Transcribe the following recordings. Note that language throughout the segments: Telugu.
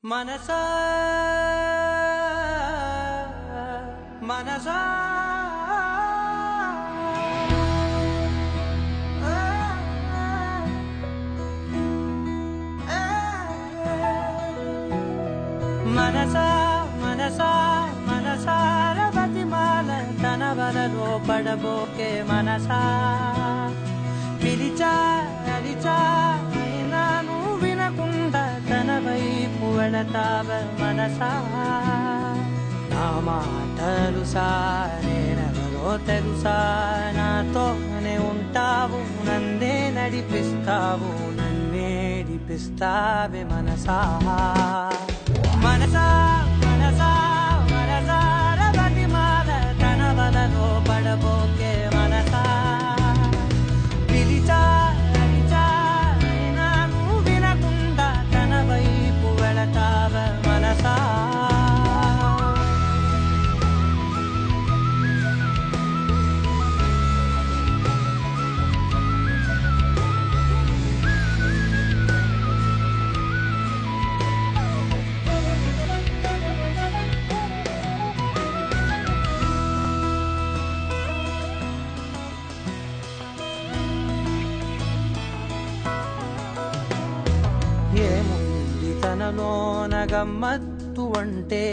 మనసా మనసా మనసా మనసా మనసార బతిమాల తన వలలో పడబోకే మనసా పిలిచా అలిచా అయినా నువ్వు వినకుండా తన వైపు వెళతావ మనసా నా మాటలుసా నేనెవరో తెలుసా నాతోనే ఉంటావు నన్నే నడిపిస్తావు నన్నేడిపిస్తావే మనసా మనసా మనసా మనసార బతిమాల తన వలలో పడబోకే మనసా పిలిచా అలిచా అయినా నువ్వు వినకుండా తన వైపు వెళతావ మనసా ఏముంది తనలోన గమ్మత్తు అంటే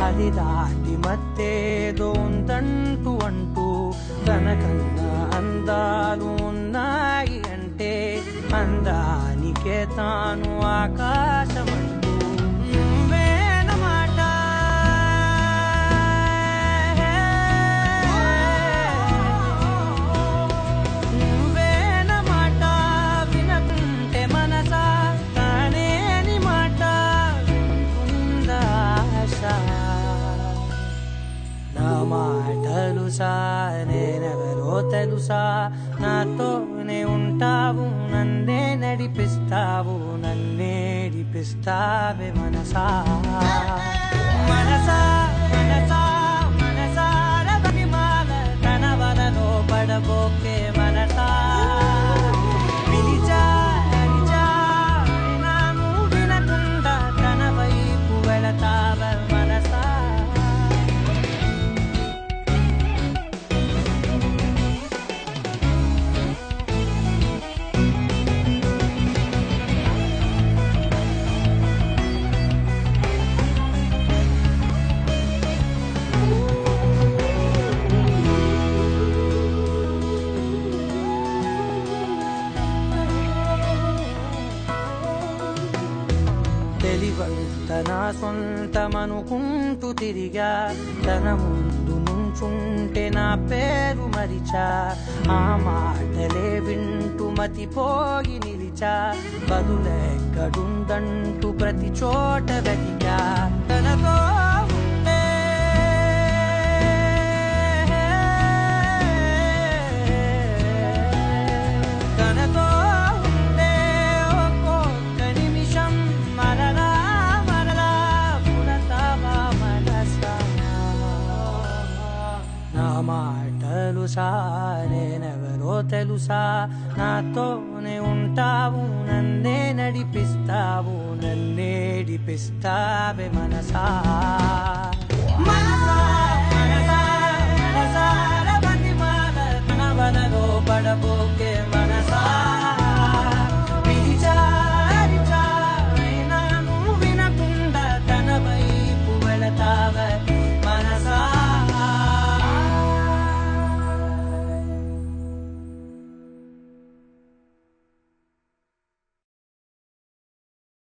అది దాటి మత్తేదో ఉందంటూ అంటూ తనకన్నా అందాలు ఉన్నాయి అంటే అందానికే తాను ఆకాశమంటూ నువ్వేనమాట నువ్వేనమాట వినకుంటే మనసా నా మాటలుసా నేనెవరో తెలుసా నాతోనే ఉంటావు నన్నే నడిపిస్తావు నన్నేడిపిస్తావే మనసా మనసా మనసా మనసార బతిమాల తన వలలో పడబోకే మనసా పిలిచా అలిచా అయినా నువ్వు వినకుండా తన వైపు వెళతావ మనసా తెలివంత నా సొంతమనుకుంటూ తిరిగా తన ముందు నుంచుంటే నా పేరు మరిచా ఆ మాటలే వింటూ మతిపోయి నిలిచా బదులెక్కడుందంటూ ప్రతి చోట వెతికా తనతో ఉంటే తనతో ఉంటే ఒక్కొక్క నిమిషం మరలా మరలా పుడతావా మనసా నా మాటలుసా నేనెవరో తెలుసా నాతోనే ఉంటావు నన్నే నడిపిస్తావు నన్నేడిపిస్తావే మనసా మనసా మనసా మనసార బతిమాల తన వలలో పడబోకే